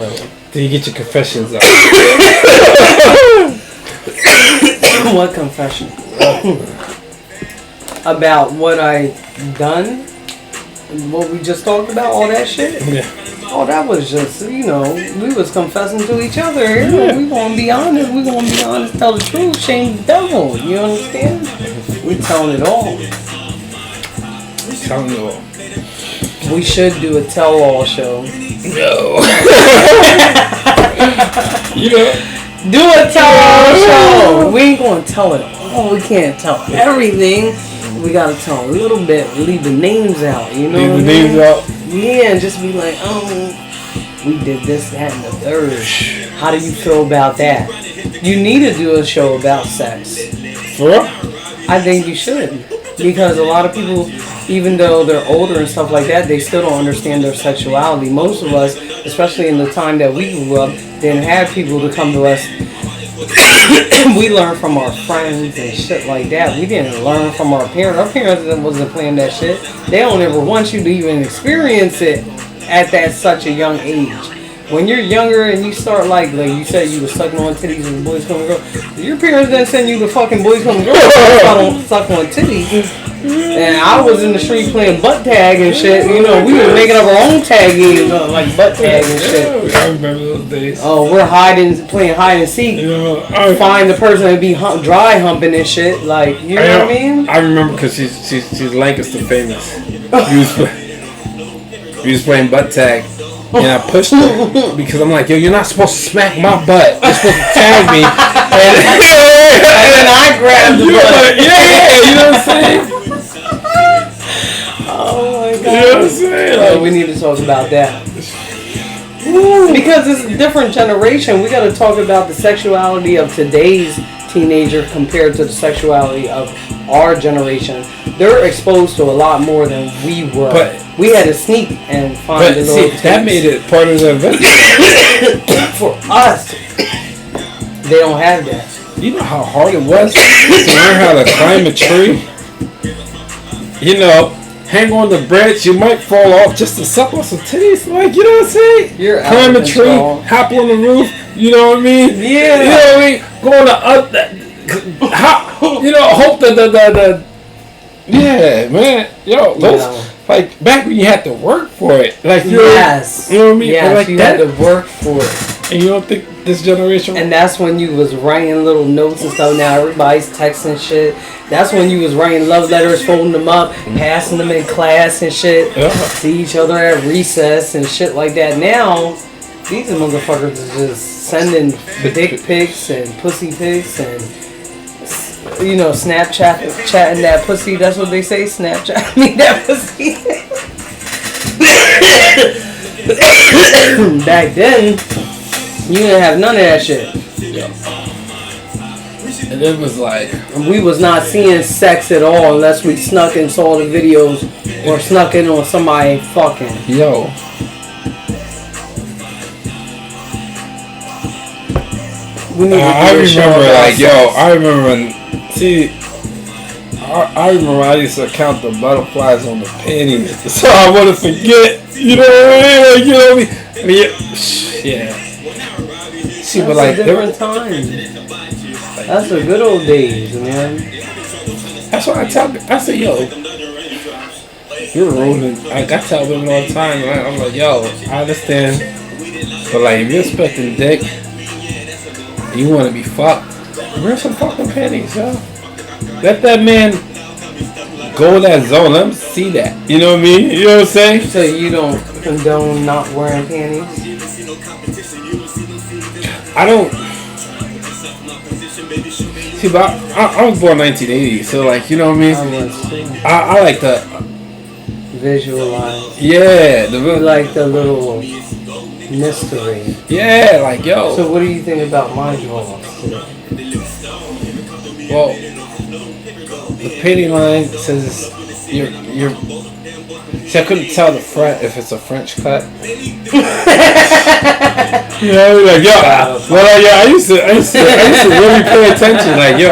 Did you get your confessions out? What confession? About what I done? What we just talked about? All that shit? Yeah. Oh, that was just, we was confessing to each other. Yeah. We gonna be honest. We gonna be honest, tell the truth, shame the devil. You understand? We telling it all. Telling it all. We should do a tell-all show. No. Do a tell-all show. We ain't gonna tell it all. We can't tell everything. We gotta tell a little bit. Leave the names out. You know Leave what the I mean? names out. Yeah, and just be like, we did this, that, and the third. How do you feel about that? You need to do a show about sex. For real? I think you should. Because a lot of people, even though they're older and stuff like that, they still don't understand their sexuality. Most of us, especially in the time that we grew up, didn't have people to come to us. We learned from our friends and shit like that. We didn't learn from our parents. Our parents wasn't playing that shit. They don't ever want you to even experience it at that such a young age. When you're younger and you start like you said you were sucking on titties and boys come and girls, your parents didn't send you to fucking boys come and girls to suck on titties. And I was in the street playing butt tag and shit. We were making up our own tag games like butt tag and shit. I remember those days. Oh, we're playing hide and seek. Find the person and be dry humping and shit. Like, you know what I mean? I remember because she's Lancaster famous. We was playing butt tag. And I pushed her because I'm like, yo, you're not supposed to smack my butt. You're supposed to tag me. And then I grabbed the butt. Yeah, you know what I'm saying? Oh my God. You know what I'm saying? Like, we need to talk about that. Because it's a different generation. We got to talk about the sexuality of today's teenager compared to the sexuality of our generation. They're exposed to a lot more than we were. But we had to sneak and find the little tapes. That made it part of the event. For us, they don't have that. You know how hard it was to learn how to climb a tree? Hang on the branch, you might fall off just to suck on some titties. Like, you know what I'm saying? You're climb a tree, hop on the roof, you know what I mean? Yeah. You know what I mean? Go on the hope that the yeah, man. Yo, those like back when you had to work for it. Like yes. You know what I mean? Yes, like you had to work for it. And you don't think this generation? And that's when you was writing little notes and stuff. Now everybody's texting shit. That's when you was writing love letters, folding them up, passing them in class and shit. See each other at recess and shit like that. Now, these motherfuckers are just sending dick pics and pussy pics and chatting that pussy. That's what they say. Snapchat me that pussy. Back then, you didn't have none of that shit. Yeah. And it was like we was not seeing sex at all unless we snuck and saw the videos or snuck in on somebody fucking. Yo. I remember when I remember I used to count the butterflies on the panties, so I wouldn't forget. You know what I mean? Like, you know what I mean? Yeah. See, but like different times. That's the good old days, man. That's what I say, yo, you're rolling. I tell women all the time. I'm like, yo, I understand, but like, if you're expecting dick, you want to be fucked, wear some fucking panties, yo. Let that man go in that zone. Let him see that. You know what I mean? You know what I'm saying? So you don't condone not wearing panties? I don't. See, but I was born 1980, so like, you know what I mean? I was too. I like to visualize. Yeah, like the little mystery. Yeah, like, yo. So what do you think about my drawings today? Well, the panty line says you're. See, I couldn't tell the front if it's a French cut. You know, like, yo, I used to really pay attention. Like, yo,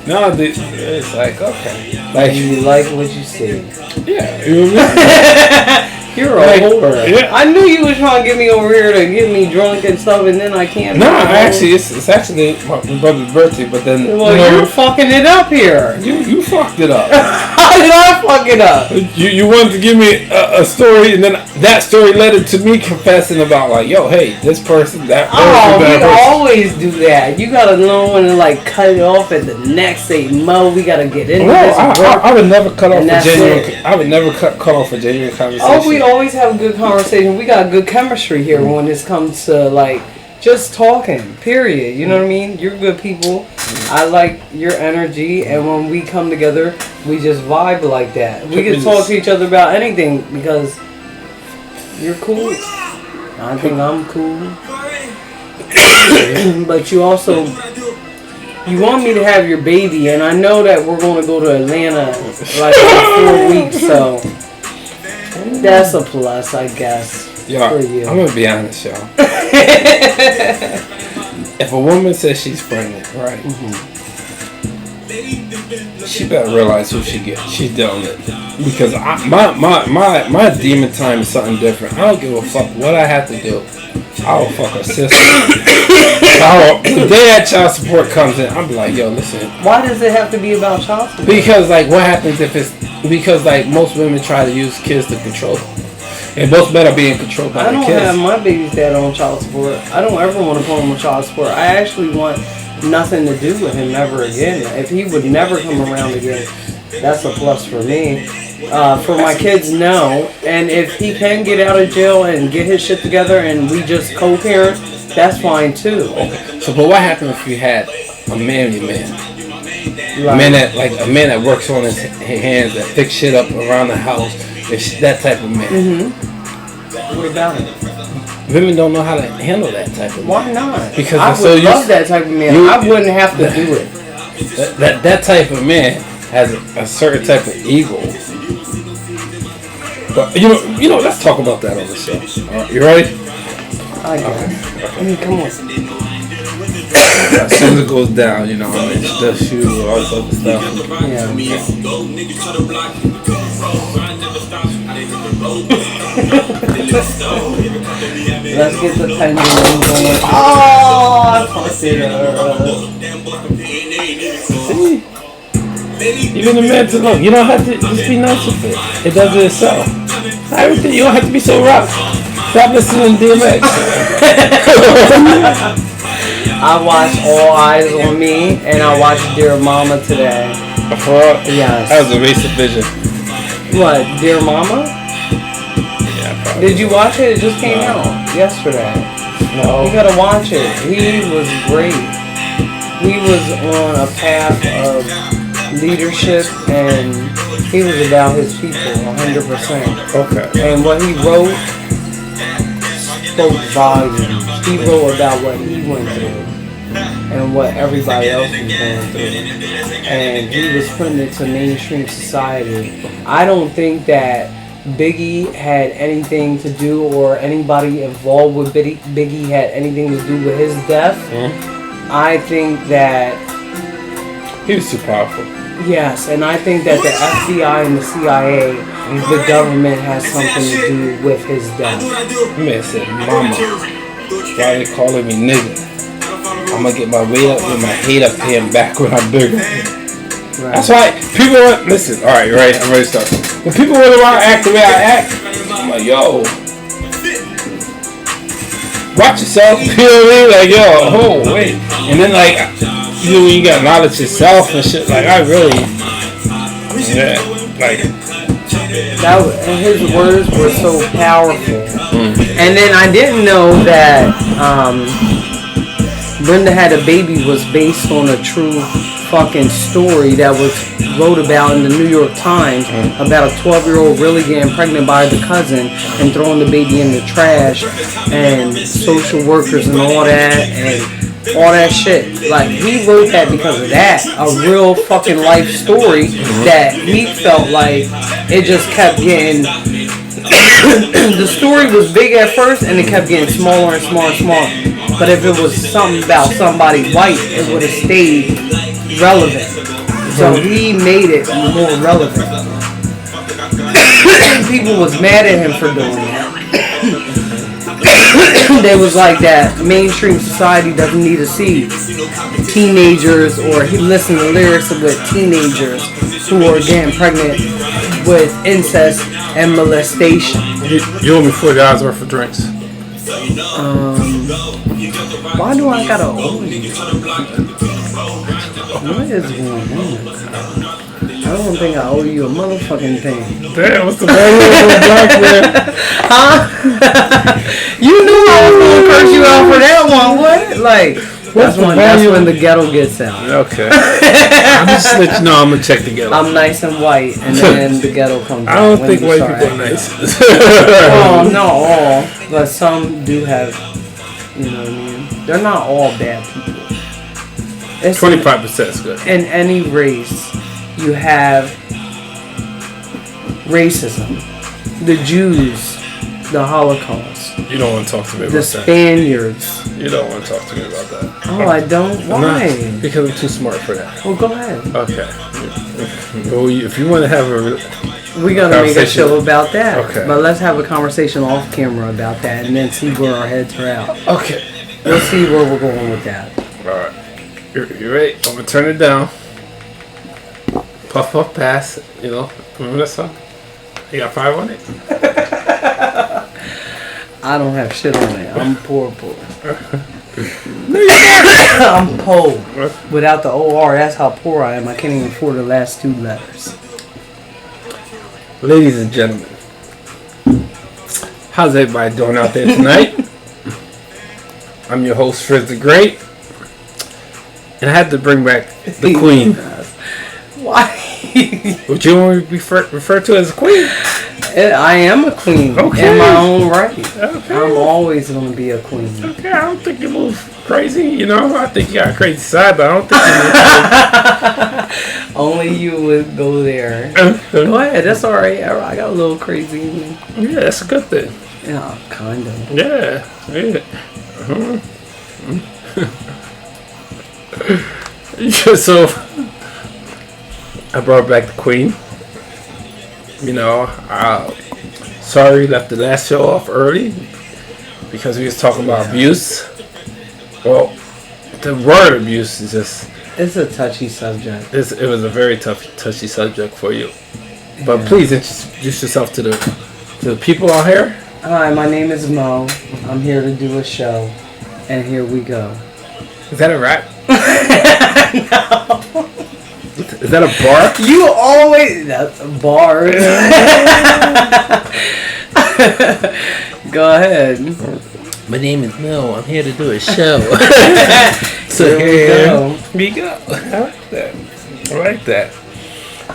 no, it's like, okay. Like, you like what you see. Yeah, you know what I mean? You're a whore. Yeah. I knew you was trying to get me over here to get me drunk and stuff, and then I can't. No, actually, it's actually my brother's birthday, but then you're fucking it up here. You fucked it up. How did I fuck it up? You wanted to give me a story, and then that story led it to me confessing about like, yo, hey, this person, that person. Oh, we always do that. You gotta know when to like cut it off at the next. Say, Mo, we gotta get into this. I would never cut off a genuine. I would never cut off a genuine conversation. Oh, we always have a good conversation. We got good chemistry here when this comes to like just talking. Period. You know what I mean? You're good people. I like your energy, and when we come together, we just vibe like that. We can talk to each other about anything because you're cool. I think I'm cool. But you also, you want me to have your baby, and I know that we're going to go to Atlanta like in 4 weeks, so that's a plus, I guess, for you. I'm going to be honest, y'all. If a woman says she's pregnant, right, she better realize who she's dealing with. Because my demon time is something different. I don't give a fuck what I have to do. I will fuck her sister. The day that child support comes in, I'm like, yo, listen. Why does it have to be about child support? Because like, what happens if it's because like most women try to use kids to control them, and most men are being controlled by the kids. I don't have my baby's dad on child support. I don't ever want to put him on child support. I actually want nothing to do with him ever again. If he would never come around again, that's a plus for me. For my kids, no. And if he can get out of jail and get his shit together and we just co-parent, that's fine too. Okay. So, but what happens if you had a manly man? Right. A man that works on his hands, that fix shit up around the house, that type of man. What about it? Women don't know how to handle that type of man. Why not? Because I would love that type of man. I wouldn't have to do it. That type of man has a certain type of ego. But you know, let's talk about that on the show. You ready? I guess. Okay. Come on. As soon as it goes down, you know, the shoe, all this other stuff. Yeah. Let's get the pendulum going. Oh, I fucked it up. See? Even the men to look. You don't have to just be nice with it. It does it itself. Everything. You don't have to be so rough. Stop listening to DMX. I watched All Eyes on Me, and I watched Dear Mama today. Yes. That was a waste of vision. What, Dear Mama? Yeah, probably. Did you watch it? It just came out yesterday. No. You gotta watch it. He was great. He was on a path of leadership, and he was about his people 100%. Okay. And what he wrote spoke volumes. He wrote about what he went through and what everybody else was going through, and he was putting it to mainstream society. I don't think that Biggie had anything to do, or anybody involved with Biggie had anything to do with his death. I think that he was too powerful. Yes, and I think that the FBI and the CIA, the government has something to do with his death. Man said, "Mama, why they calling me nigga? I'm gonna get my weight up with my hate up here and back when I'm bigger." Right. That's why people want, listen, alright, you ready? I'm ready to start. When people want to act the way I act, I'm like, yo, watch yourself, you know what I mean? Like, yo, oh, wait. And then, like, you know, when you got knowledge yourself and shit, like, I really, yeah, like. And his words were so powerful. And then I didn't know that Brenda Had a Baby was based on a true fucking story that was wrote about in the New York Times about a 12-year-old really getting pregnant by the cousin and throwing the baby in the trash, and social workers and all that and all that shit. Like, he wrote that because of that. A real fucking life story that he felt like it just kept getting the story was big at first and it kept getting smaller and smaller and smaller. But if it was something about somebody white, it would have stayed relevant. So he made it more relevant. people was mad at him for doing that. They was like that mainstream society doesn't need to see teenagers, or he listened to lyrics with teenagers who are getting pregnant with incest and molestation. You owe me $40 worth of drinks. Why do I gotta owe you? What is going on? I don't think I owe you a motherfucking thing. Damn, what's the value of a black man? Huh? You knew I was gonna curse you out for that one. What? Like, that's when the ghetto gets out. Okay. I'm just let you know I'm gonna check the ghetto. I'm nice and white, and then the ghetto comes out. I don't think white people are nice. Oh, not all, but some do have. You know what I mean? They're not all bad people. 25% is good. In any race, you have racism. The Jews, the Holocaust. You don't want to talk to me about the that. Spaniards. You don't want to talk to me about that. Oh, I don't? Why? Because I'm too smart for that. Well, go ahead. Okay. Well, if you want to have a we're going to make a show about that. Okay. But let's have a conversation off camera about that and then see where our heads are at. Okay. We'll see where we're going with that. Alright. You ready? I'm going to turn it down. Puff, puff, pass. You know, remember that song? You got 5 on it? I don't have shit on it. I'm poor. I'm poor. Without the OR, that's how poor I am. I can't even afford the last 2 letters. Ladies and gentlemen, how's everybody doing out there tonight? I'm your host, Frizz the Great. And I had to bring back the Queen. Why? Would you want to be referred to as a queen? I am a queen in my own right. Okay. I'm always going to be a queen. Okay, I don't think you move crazy. You know, I think you got a crazy side, but I don't think you move Only you would go there. Go ahead, that's all right. I got a little crazy in me. Yeah, that's a good thing. Yeah, kind of. Yeah. So, I brought back the Queen. You know, sorry we left the last show off early because we was talking about abuse. Well, the word abuse is just... It's a touchy subject. It was a very touchy subject for you. But please introduce yourself to the people out here. Hi, my name is Mo. I'm here to do a show. And here we go. Is that a rap? No. Is that a bar? You always... That's a bar. Go ahead. My name is Mel. I'm here to do a show. So here we go. I like that.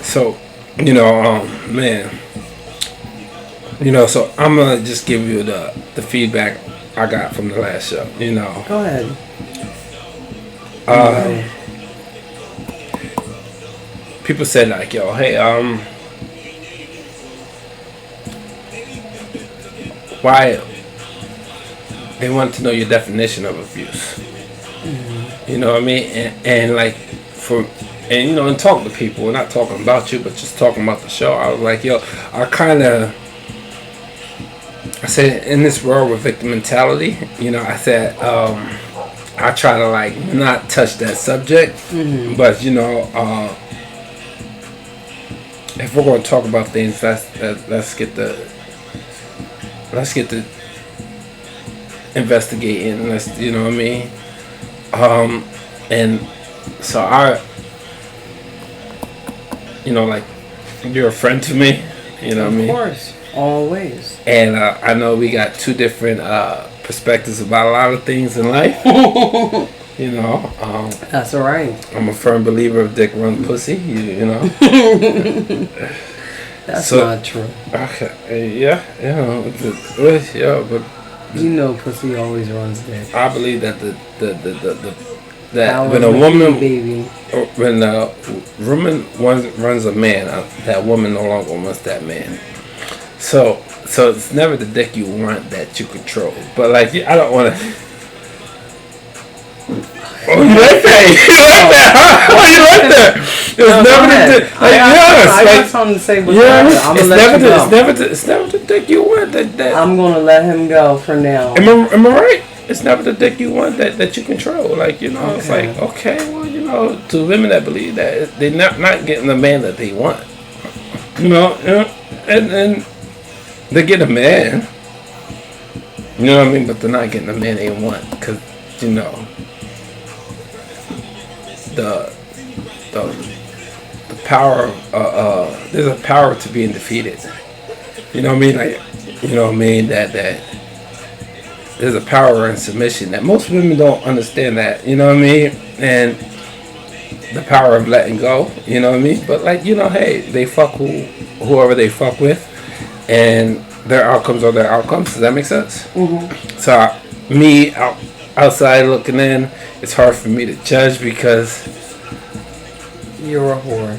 So, you know, man. You know, so I'm gonna just give you the feedback I got from the last show. You know. Go ahead. People said like, yo, hey, why? They want to know your definition of abuse. You know what I mean? And like, you know, and talk to people. We're not talking about you, but just talking about the show. I was like, yo, I said, in this world with victim mentality, you know, I said, I try to like not touch that subject, but you know, if we're going to talk about things, let's get the investigating. Let's, you know what I mean. And so you know, like, you're a friend to me. You know what I mean. Of course, always. And I know we got 2 different perspectives about a lot of things in life. You know. That's all right. I'm a firm believer of dick runs pussy. You know. That's not true. Okay. Yeah. You know. Yeah. But you know, pussy always runs dick. I believe that that when a woman runs a man, that woman no longer wants that man. So it's never the dick you want that you control. But like, I don't want to. Oh, you like that? You like that? No, never go ahead. the dick. Like, I got something to say with that. I'm gonna let you go. It's never the dick you want. That I'm gonna let him go for now. am I right? It's never the dick you want that you control. Like, you know, Okay. it's like, okay, well, you know, to women that believe that they're not getting the man that they want. You know, and they get a man. You know what I mean? But they're not getting the man they want because, you know, the power. There's a power to being defeated. You know what I mean? Like, you know what I mean? That there's a power in submission that most women don't understand. That, you know what I mean? And the power of letting go. You know what I mean? But, like, you know, hey, they fuck whoever they fuck with, and their outcomes are their outcomes. Does that make sense? Mm-hmm. So me outside looking in, it's hard for me to judge because you're a whore.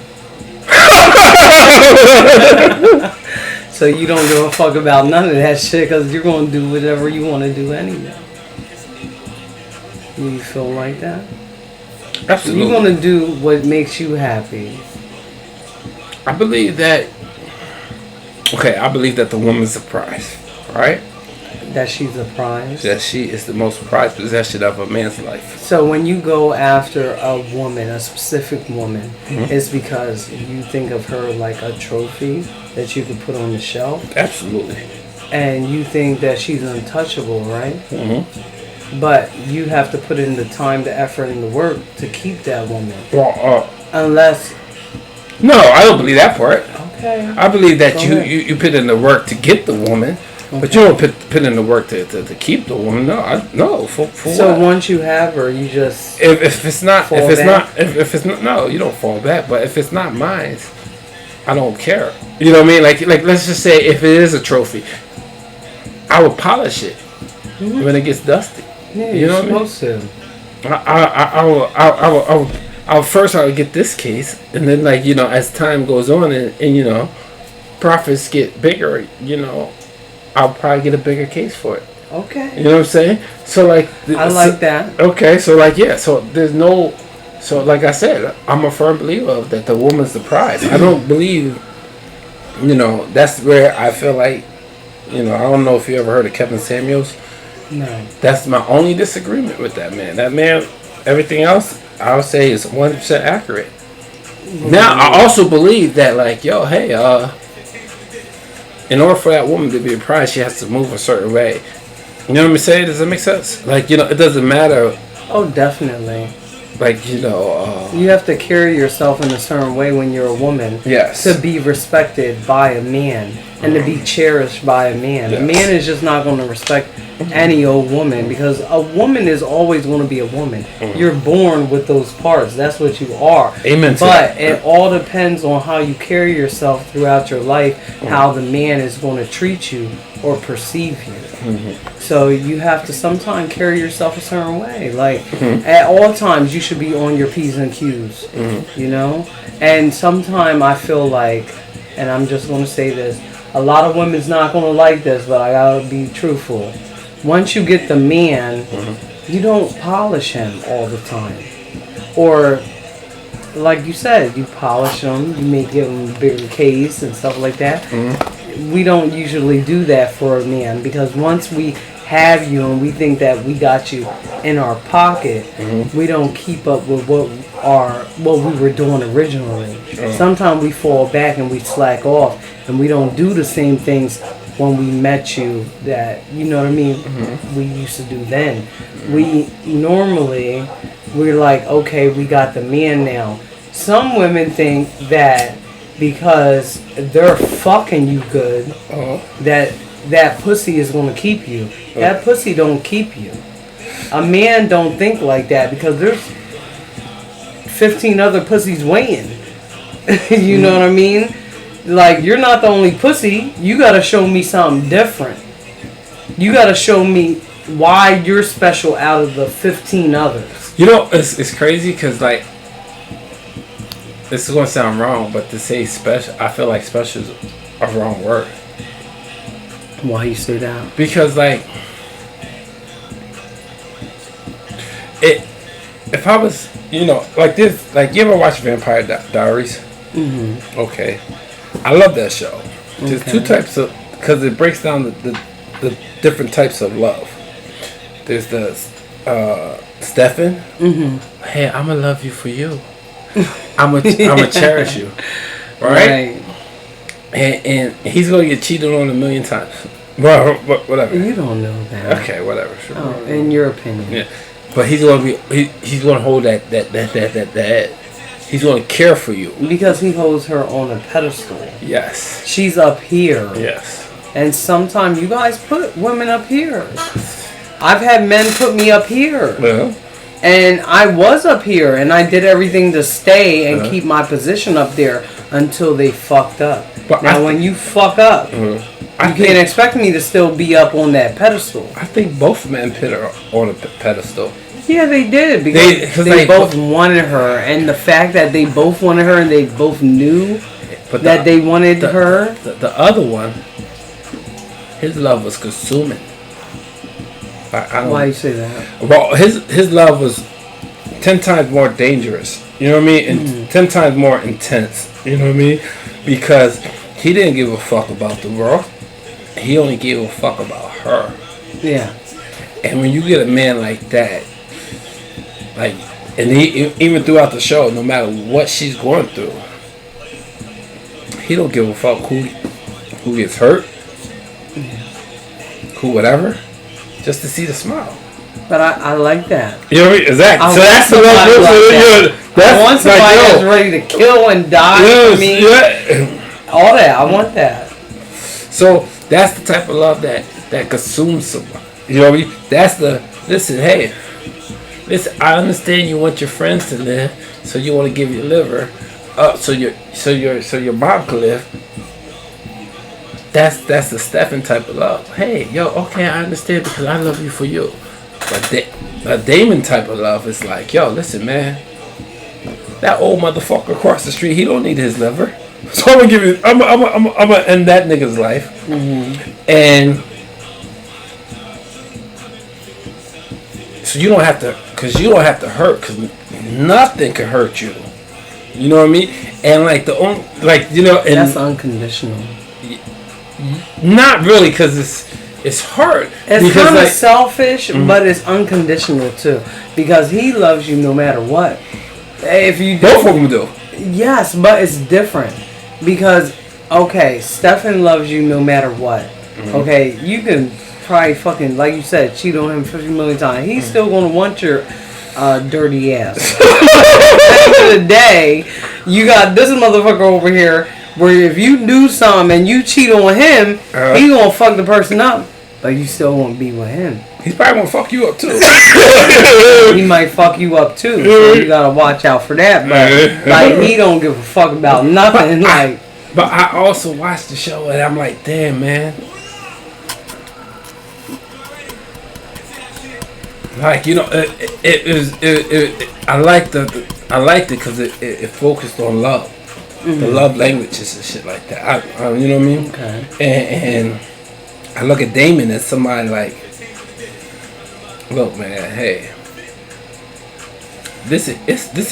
So you don't give a fuck about none of that shit because you're going to do whatever you want to do anyway. You feel like that? Absolutely. You're going to do what makes you happy. I believe that. Okay, I believe that the woman's a prize, right? That she's a prize? That she is the most prized possession of a man's life. So when you go after a woman, a specific woman, it's because you think of her like a trophy that you could put on the shelf? Absolutely. And you think that she's untouchable, right? Mm-hmm. But you have to put in the time, the effort, and the work to keep that woman. Well, unless... No, I don't believe that part. Okay. I believe that you put in the work to get the woman, okay, but you don't put in the work to keep the woman. No, for so what? Once you have her, you just if it's not no, you don't fall back. But if it's not mine, I don't care. You know what I mean? Like let's just say if it is a trophy, I will polish it when it gets dusty. Yeah, you know what I mean? I would get this case, and then, like, you know, as time goes on and you know, profits get bigger, you know, I'll probably get a bigger case for it. Okay. You know what I'm saying? So, like, I like that. Okay, so, like, yeah, so there's no, so like I said, I'm a firm believer of that the woman's the prize. I don't believe, you know, that's where I feel like, you know, I don't know if you ever heard of Kevin Samuels. No. That's my only disagreement with that man. That man, everything else, I would say is 100% accurate. Mm-hmm. Now, I also believe that, like, yo, hey, in order for that woman to be a prize, she has to move a certain way. You know what I'm saying? Does that make sense? Like, you know, it doesn't matter. Oh, definitely. Like, you know, you have to carry yourself in a certain way when you're a woman. Yes. To be respected by a man and to be cherished by a man. Yes. A man is just not going to respect any old woman because a woman is always going to be a woman. You're born with those parts. That's what you are. Amen. But it all depends on how you carry yourself throughout your life, how the man is going to treat you or perceive you. So you have to sometimes carry yourself a certain way. Like, at all times, you should be on your P's and Q's, you know? And sometimes I feel like, and I'm just going to say this, a lot of women's not going to like this, but I got to be truthful. Once you get the man, you don't polish him all the time. Or, like you said, you polish him, you may give him a bigger case and stuff like that. We don't usually do that for a man because once we have you and we think that we got you in our pocket, we don't keep up with what we were doing originally. Sometimes we fall back and we slack off and we don't do the same things when we met you that, you know what I mean, we used to do then. We're like, okay, we got the man now. Some women think that because they're fucking you good, that pussy is going to keep you. That pussy don't keep you. A man don't think like that because there's 15 other pussies waiting. You know what I mean? Like, you're not the only pussy. You got to show me something different. You got to show me why you're special out of the 15 others. You know, it's crazy because, like, this is going to sound wrong, but to say special, I feel like special is a wrong word. Why you say that? Because, like, if I was you know, like this, like you ever watch Vampire Diaries? Mm-hmm. Okay, I love that show. There's two types of, because it breaks down the different types of love. There's the Stefan. Mm-hmm. Hey, I'ma love you for you. I'ma cherish you, right? And he's gonna get cheated on 1,000,000 times. Well, whatever. You don't know that. Okay, whatever. Sure. Oh, in your opinion. Yeah, but he's gonna be he's gonna hold that. He's gonna care for you because he holds her on a pedestal. Yes. She's up here. Yes. And sometimes you guys put women up here. I've had men put me up here. Yeah. And I was up here, and I did everything to stay and keep my position up there until they fucked up. But now, when you fuck up, you can't expect me to still be up on that pedestal. I think both men put her on a pedestal. Yeah, they did because they both wanted her, and the fact that they both wanted her and they both knew that they wanted her. The other one, his love was consuming. I don't, why you say that? Well, his love was 10 times more dangerous. You know what I mean? And 10 times more intense. You know what I mean? Because he didn't give a fuck about the world. He only gave a fuck about her. Yeah. And when you get a man like that, like, and he even throughout the show, no matter what she's going through, he don't give a fuck who gets hurt, who whatever. Just to see the smile. But I like that. You know what I mean? Exactly. So that's the love. I want somebody that's ready to kill and die for me. Yeah. All that. I want that. So that's the type of love that consumes someone. You know what I mean? That's the, listen, hey, listen, I understand you want your friends to live, so you want to give your liver up so your mom can live. That's the Stefan type of love. Hey, yo, okay, I understand because I love you for you. But a Damon type of love is like, yo, listen, man, that old motherfucker across the street, he don't need his liver. So I'm gonna end that nigga's life. And so you don't have to hurt, because nothing can hurt you. You know what I mean? And like and that's unconditional. Not really, because it's hard. It's kind of selfish, but it's unconditional too, because he loves you no matter what. If you both of them do. Yes, but it's different because Stefan loves you no matter what. Okay, you can probably fucking, like you said, cheat on him 50 million times. He's still gonna want your dirty ass. At the end of the day, you got this motherfucker over here. Where if you do something and you cheat on him, he gonna fuck the person up, but you still won't be with him. He's probably gonna fuck you up too. He might fuck you up too, so you gotta watch out for that. But like, he don't give a fuck about nothing. But I also watched the show and I'm like, damn, man. Like, you know, I liked it because it focused on love. The love languages and shit like that. You know what I mean? Okay. And I look at Damon as somebody like, look, man, hey, this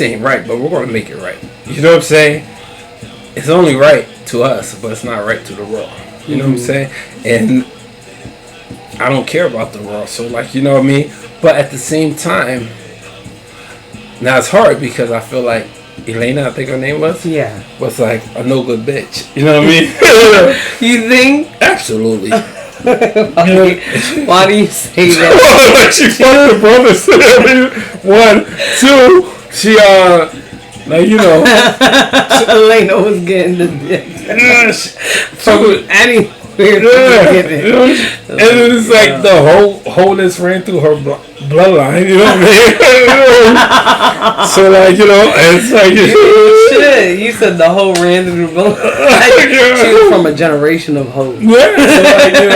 ain't right, but we're gonna make it right. You know what I'm saying? It's only right to us, but it's not right to the world. You know what I'm saying? And I don't care about the world, so like, you know what I mean? But at the same time, now it's hard because I feel like Elena, I think her name was. Yeah. Was like a no good bitch. You know what I mean? You think? Absolutely. Why do you say that? She fucked the brothers. 1, 2. She like, you know. Elena was getting the dick. From any weird. You know? And it's like the wholeness ran through her bloodline. You know what I mean? So like, you know, it's like shit. You said the hoe ran through the bloodline. She was from a generation of hoes. Yeah. So like, you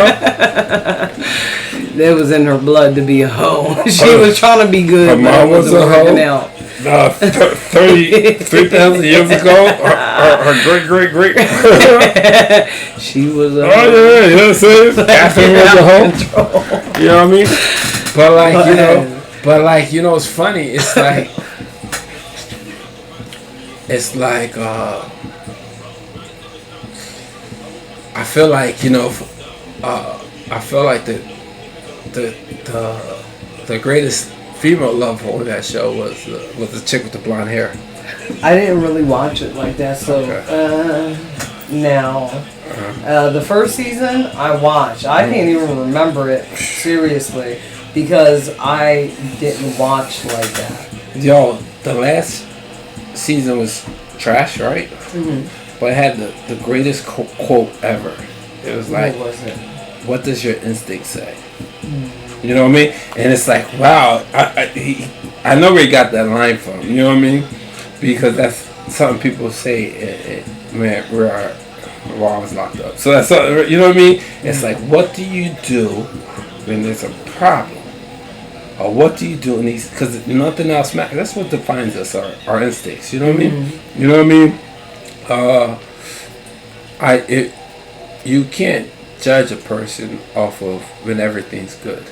know, it was in her blood to be a hoe. She was trying to be good. Her mom was a hoe. Out. 3,000 years ago, her great. She was a hoe. Oh yeah, you know what I'm saying? Catherine was a hoe. You know what I mean? But like, you know, it's funny. It's like it's like I feel like I feel like the the greatest female lover on that show was the chick with the blonde hair. I didn't really watch it like that, so Okay. now the first season I watched. I can't even remember it seriously because I didn't watch like that. Yo, the last season was trash, right? But it had the greatest quote ever. It was like, What was it? "What does your instinct say?" You know what I mean? And it's like, wow, I know where he got that line from. You know what I mean? Because that's something people say. Man, while I was locked up. So that's you know what I mean? It's like, what do you do when there's a problem? Or what do you do in these? Because nothing else matters. That's what defines us, our instincts. You know what I mean? You know what I mean? You can't judge a person off of when everything's good.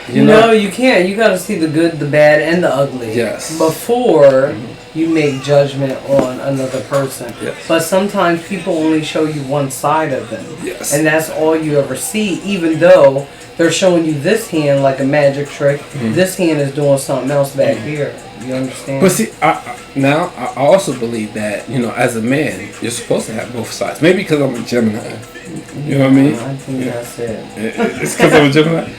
You know? No, you can't. You got to see the good, the bad, and the ugly. Yes. Before you make judgment on another person. Yes. But sometimes people only show you one side of them. Yes. And that's all you ever see, even though they're showing you this hand like a magic trick. This hand is doing something else back here. You understand? But see, I also believe that, as a man, you're supposed to have both sides. Maybe because I'm a Gemini. You know what I mean? I think that's it. It's because I'm a Gemini.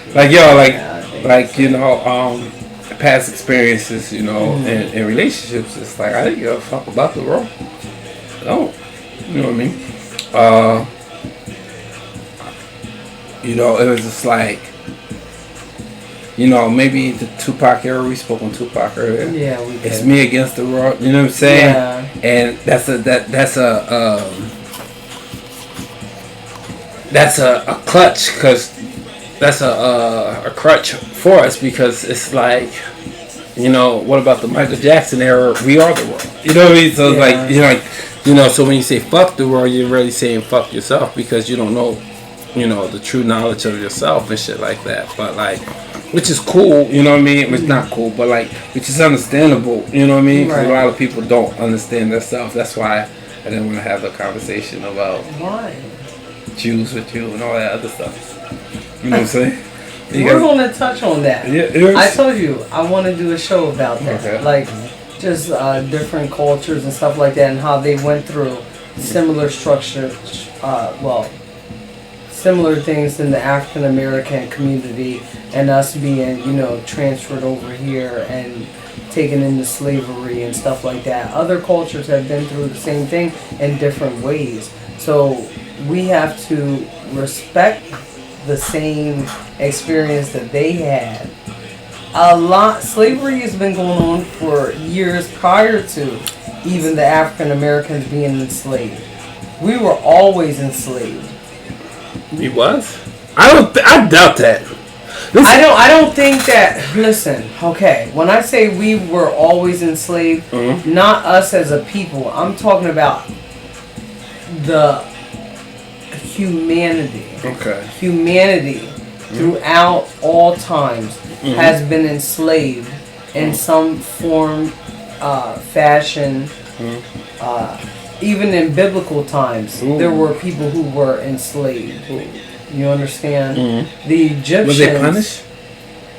Past experiences, in relationships, it's like, I didn't give a fuck about the world. I don't. You know what I mean? It was just like, maybe the Tupac era, we spoke on Tupac earlier. Yeah, we did. It's me against the world, you know what I'm saying? Yeah. And that's a clutch, because that's a crutch for us, because it's like, what about the Michael Jackson era? We are the world. You know what I mean? So so when you say fuck the world, you're really saying fuck yourself, because you don't know, the true knowledge of yourself and shit like that. But which is cool, you know what I mean? It's not cool, but which is understandable, you know what I mean? Because a lot of people don't understand themselves. That's why I didn't want to have the conversation about Jews with you and all that other stuff. You know what I'm saying? We're going to touch on that. Yeah, I told you I want to do a show about that, just different cultures and stuff like that, and how they went through similar structure, similar things in the African American community, and us being, transferred over here and taken into slavery and stuff like that. Other cultures have been through the same thing in different ways, so we have to respect the same experience that they had. Slavery has been going on for years prior to even the African Americans being enslaved. We were always enslaved. He was? I doubt that. Listen. I don't think that. Listen, okay. When I say we were always enslaved, not us as a people. I'm talking about the humanity. Okay. Humanity throughout all times has been enslaved in some form, fashion. Even in biblical times, there were people who were enslaved. You understand? The Egyptians. Was they punished?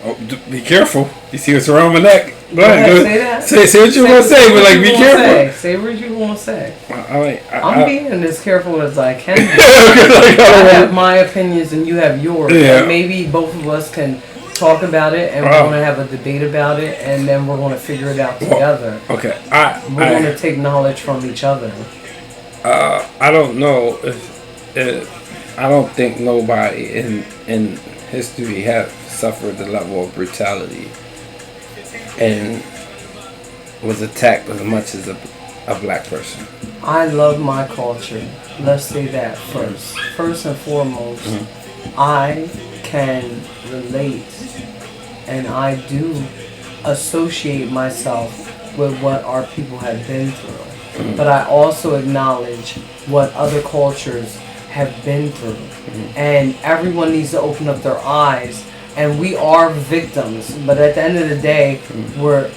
Oh, be careful. You see what's around my neck. Go ahead, say that. Say what you want to say, but be careful. Say what you want to say. I'm being as careful as I can be. I have my opinions and you have yours. Yeah. And maybe both of us can talk about it, and we're going to have a debate about it, and then we're going to figure it out together. Okay. We're going to take knowledge from each other. I don't know if I don't think nobody in history have suffered the level of brutality and was attacked as much as a black person. I love my culture. Let's say that first. First and foremost, I can relate and I do associate myself with what our people have been through. But I also acknowledge what other cultures have been through. And everyone needs to open up their eyes and we are victims. But at the end of the day, we're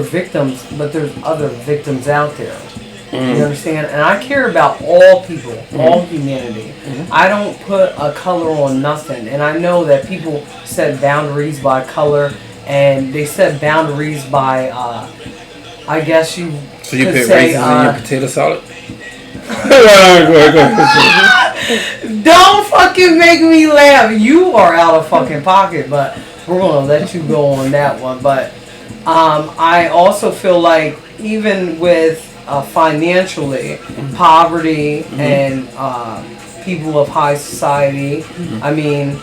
victims. But there's other victims out there. You understand? And I care about all people, all humanity. I don't put a color on nothing. And I know that people set boundaries by color, and they set boundaries by, I guess you So you could put say, raisins in your potato salad? Don't fucking make me laugh. You are out of fucking pocket, but we're gonna let you go on that one. But I also feel like even with financially, poverty and people of high society, I mean,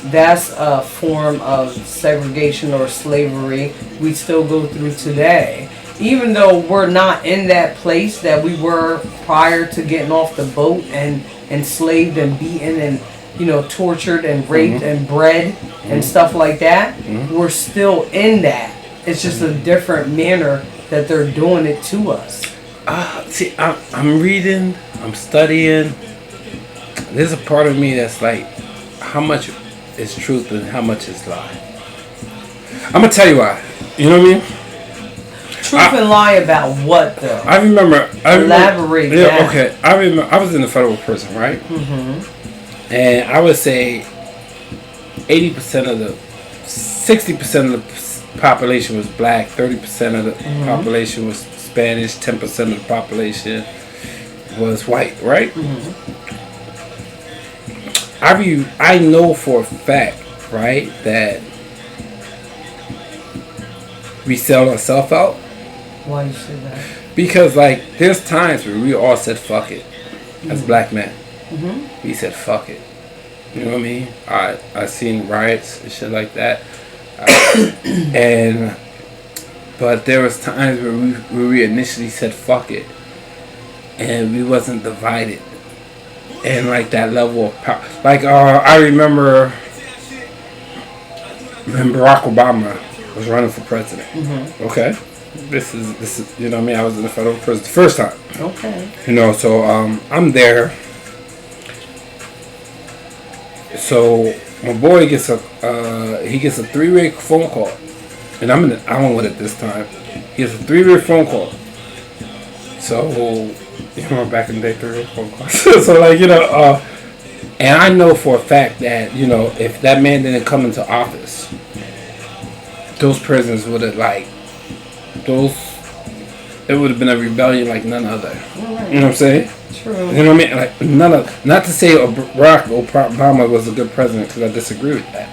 that's a form of segregation or slavery we still go through today. Even though we're not in that place that we were prior to getting off the boat and enslaved and beaten and, you know, tortured and raped and bred and stuff like that, we're still in that. It's just a different manner that they're doing it to us. See, I'm reading, I'm studying. There's a part of me that's like, how much is truth and how much is lie? I'm gonna tell you why. You know what I mean? Truth and lie about what though? I remember. Elaborate. Yeah, okay. I remember. I was in the federal prison, right? And I would say 80% of the, 60% of the population was black. 30% of the population was Spanish. 10% of the population was white, right? I know for a fact, right, that we sell ourselves out. Why you say that? Because, like, there's times where we all said fuck it as black men. We said fuck it. You know what I mean? I seen riots and shit like that. But there was times where we initially said fuck it. And we wasn't divided. And, like, that level of power. Like, I remember when Barack Obama was running for president. Okay? This is, you know what I mean? I was in the federal prison the first time. Okay. You know, so I'm there. So my boy gets a 3-way phone call, and I'm in the island with it this time. He gets a 3-way phone call. So you know, back in the day, 3-way phone calls. So like, you know, and I know for a fact that, you know, if that man didn't come into office, those prisons would have it would have been a rebellion like none other. You know what I'm saying? True. You know what I mean? Like not to say Barack Obama was a good president, because I disagree with that.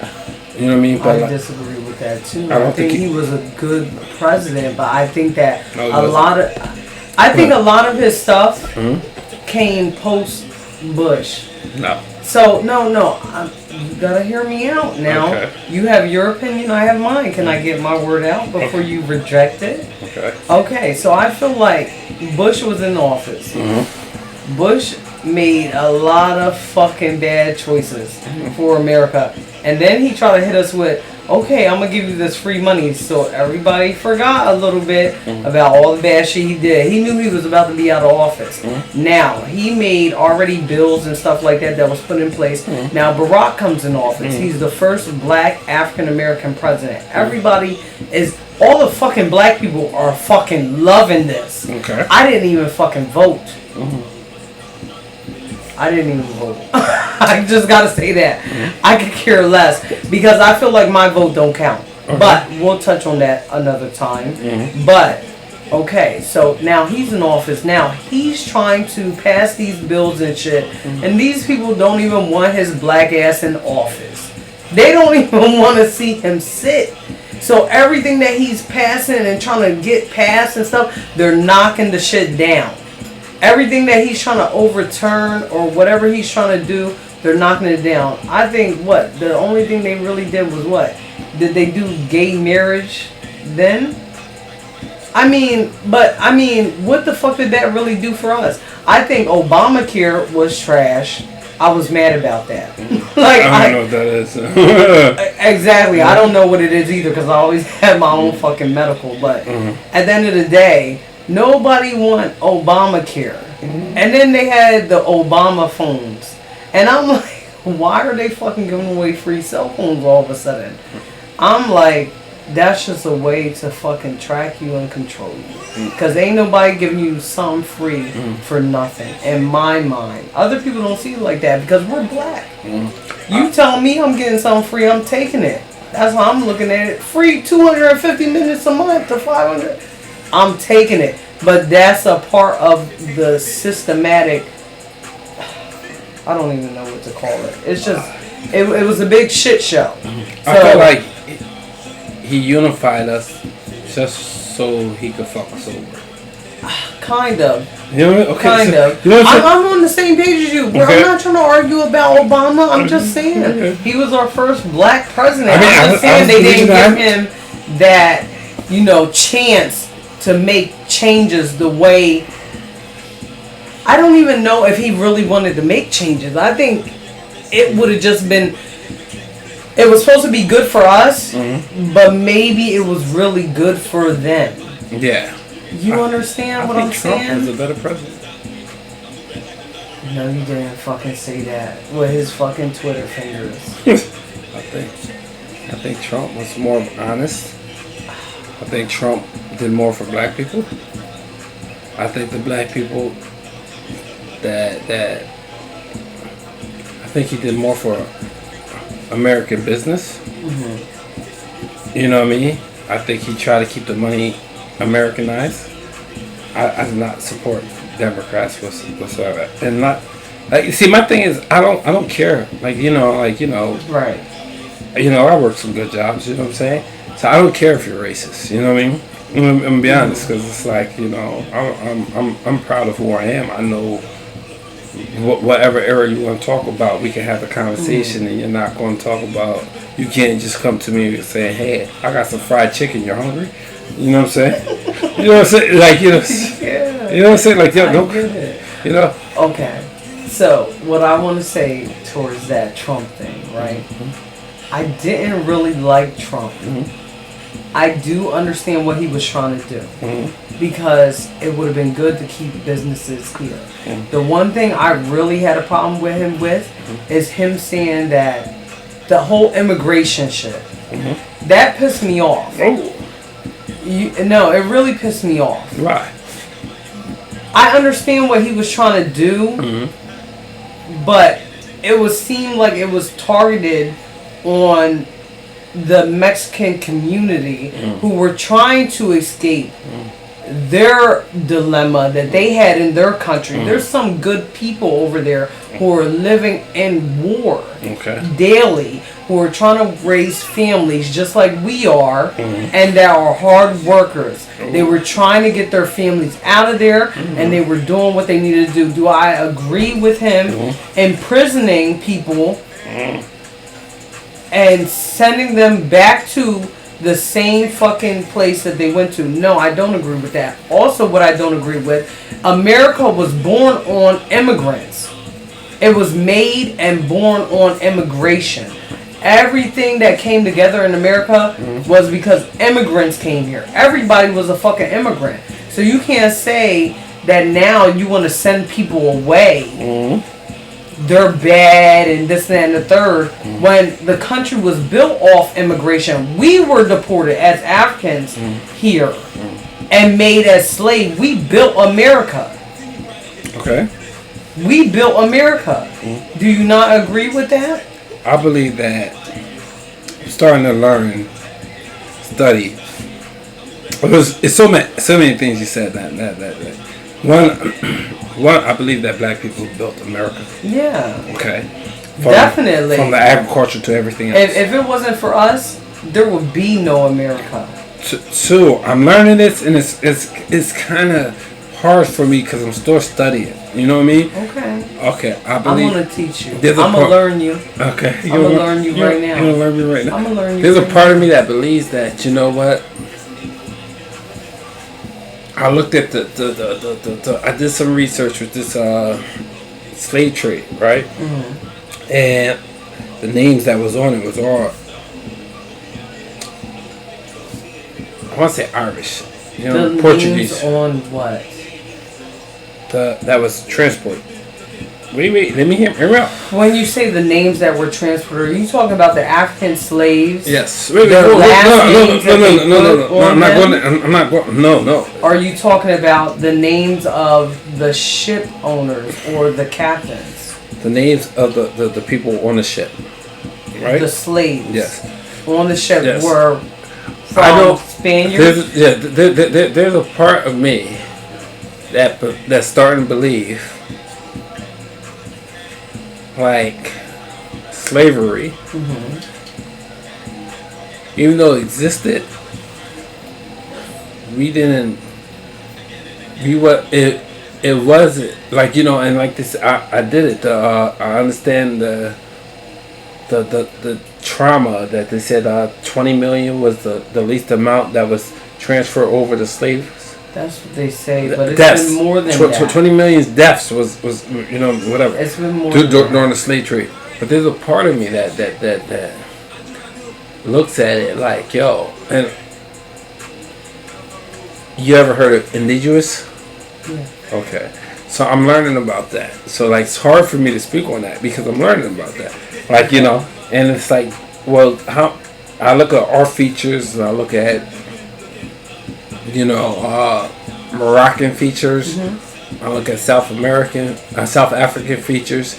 You know what I mean? But I disagree with that too. I think he was a good president, but I think that a lot of his stuff came post Bush. No. So no, you gotta hear me out now. Okay. You have your opinion, I have mine. Can I get my word out before you reject it? Okay. Okay, so I feel like Bush was in office. Bush made a lot of fucking bad choices for America. And then he tried to hit us with, okay, I'm going to give you this free money. So everybody forgot a little bit about all the bad shit he did. He knew he was about to be out of office. Now, he made already bills and stuff like that was put in place. Now, Barack comes in office. He's the first black African-American president. Everybody is, all the fucking black people are fucking loving this. Okay. I didn't even fucking vote. I didn't even vote. I just gotta say that. I could care less because I feel like my vote don't count. But we'll touch on that another time. But okay, so now he's in office. Now he's trying to pass these bills and shit, and these people don't even want his black ass in office. They don't even want to see him sit. So everything that he's passing and trying to get passed and stuff, they're knocking the shit down. Everything that he's trying to overturn or whatever he's trying to do, they're knocking it down. I think the only thing they really did was what? Did they do gay marriage then? I mean, what the fuck did that really do for us? I think Obamacare was trash. I was mad about that. Like I don't know what that is. Exactly. I don't know what it is either because I always had my own fucking medical. But at the end of the day, nobody want Obamacare. And then they had the Obama phones. And I'm like, Why are they fucking giving away free cell phones all of a sudden? I'm like, that's just a way to fucking track you and control you. Because ain't nobody giving you something free for nothing, in my mind. Other people don't see it like that because we're black. You tell me I'm getting something free, I'm taking it. That's how I'm looking at it. Free 250 minutes a month to 500. I'm taking it. But that's a part of the systematic, I don't even know what to call it. It's just, it was a big shit show. So, I feel like he unified us just so he could fuck us over. Kind of. You know what I mean? Okay, kind of. You know I'm on the same page as you. Bro. Okay. I'm not trying to argue about Obama. I'm just saying. He was our first black president. I mean, I'm just saying they didn't that. give him that, chance to make changes the way. I don't even know if he really wanted to make changes. I think it would have just been. It was supposed to be good for us, but maybe it was really good for them. Yeah. You understand what I'm saying? Trump was a better president. No, you didn't fucking say that with his fucking Twitter fingers. I think Trump was more honest. I think Trump did more for black people. I think the black people that I think he did more for American business. You know what I mean? I think he tried to keep the money Americanized. I do not support Democrats whatsoever, and not like. See, my thing is, I don't care. Right. I work some good jobs. You know what I'm saying? So I don't care if you're racist. You know what I mean? I'm gonna be honest, because it's like, I'm proud of who I am. I know whatever era you want to talk about, we can have a conversation, and you're not going to talk about. You can't just come to me and say, "Hey, I got some fried chicken. You're hungry?" You know what I'm saying? You know what I'm saying? Like, you know what I'm saying? Like, I get it. Okay. So, what I want to say towards that Trump thing, right? I didn't really like Trump. I do understand what he was trying to do. Because it would have been good to keep businesses here. The one thing I really had a problem with him is him saying that the whole immigration shit. That pissed me off. No, it really pissed me off. Right. I understand what he was trying to do, but it seemed like it was targeted on the Mexican community who were trying to escape their dilemma that they had in their country. There's some good people over there who are living in war daily, who are trying to raise families just like we are, and that are hard workers. They were trying to get their families out of there, and they were doing what they needed to do. Do I agree with him imprisoning people and sending them back to the same fucking place that they went to? No, I don't agree with that. Also, what I don't agree with, America was born on immigrants. It was made and born on immigration. Everything that came together in America was because immigrants came here. Everybody was a fucking immigrant. So you can't say that now you want to send people away. They're bad and this, that, and the third. When the country was built off immigration, we were deported as Africans here and made as slaves. We built America. Okay. We built America. Do you not agree with that? I believe that I'm starting to learn, study. It's so many things you said that. One, I believe that black people built America. Yeah. Okay. Definitely. From the agriculture to everything else. If it wasn't for us, there would be no America. So I'm learning this, and it's kind of hard for me because I'm still studying. You know what I mean? Okay. I believe. I'm gonna teach you. I'm gonna learn you. Okay. I'm gonna learn you right now. You're gonna learn me right now. I'm gonna learn you. There's a part of me that believes that, you know what? I looked at I did some research with this slave trade, right? And the names that was on it was all, I want to say Irish, the Portuguese. Names on what? That was transport. Wait. Let me hear me out. When you say the names that were transferred, are you talking about the African slaves? Yes. No. I'm not going. No. Are you talking about the names of the ship owners or the captains? The names of the people on the ship, right? The slaves. Yes. On the ship were I know Spaniards. There's a part of me that's starting to believe like slavery, even though it existed, it wasn't like, and like this, I did it. I understand the trauma that they said 20 million was the least amount that was transferred over to slaves. That's what they say, but it's deaths. been more than that. 20 million deaths was whatever. It's been more during the slave trade. But there's a part of me that looks at it like, yo, and you ever heard of indigenous? Yeah. Okay. So I'm learning about that. So like it's hard for me to speak on that because I'm learning about that. Like, and it's like, well, how I look at our features and I look at Moroccan features. I look at South African features,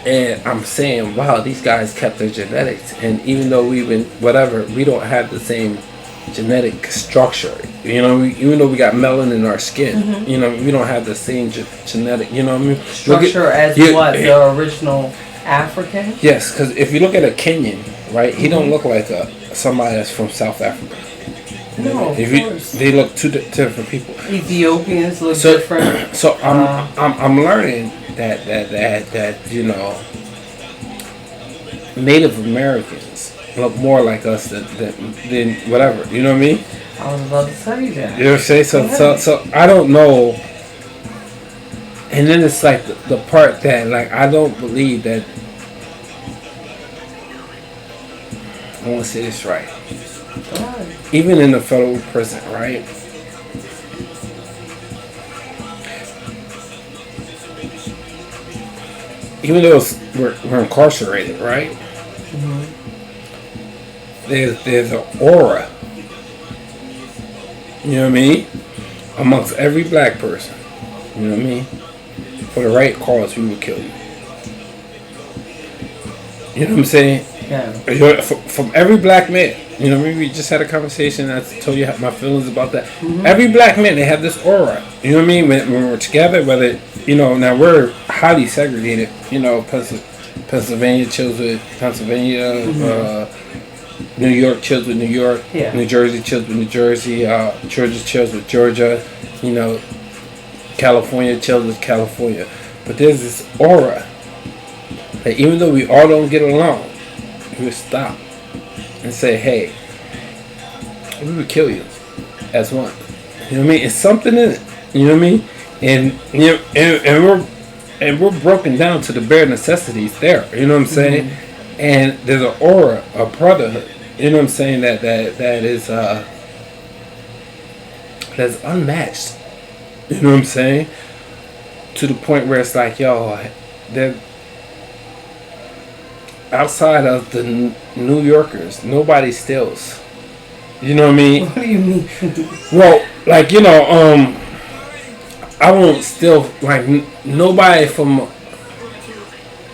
and I'm saying, wow, these guys kept their genetics. And even though we don't have the same genetic structure. Even though we got melanin in our skin, we don't have the same genetic. Structure as what the original African. Yes, because if you look at a Kenyan, right, he don't look like somebody that's from South Africa. No, they look two different people. Ethiopians look different. So I'm learning that Native Americans look more like us than whatever. You know what I mean? I was about to tell you that. You know what I'm saying? So I don't know. And then it's like the part that like I don't believe that. I want to say this right. Even in the federal prison, right? Even though we're incarcerated, right? There's an aura. You know what I mean? Amongst every black person. You know what I mean? For the right cause, we will kill you. You know what I'm saying? Yeah. From every black man. You know, we just had a conversation. I told you my feelings about that. Every black man, they have this aura. You know what I mean? When we're together, whether, now we're highly segregated. Pennsylvania chills with Pennsylvania. New York chills with New York. Yeah. New Jersey chills with New Jersey. Georgia chills with Georgia. California chills with California. But there's this aura that even though we all don't get along, we would stop and say, hey, we would kill you as one. You know what I mean? It's something in it. You know what I mean? And we're broken down to the bare necessities there. You know what I'm saying? And there's an aura, a brotherhood. You know what I'm saying? That is that's unmatched. You know what I'm saying? To the point where it's like, yo, they're outside of the New Yorkers, nobody steals. You know what I mean? What do you mean? Well, like, I won't steal, like, nobody from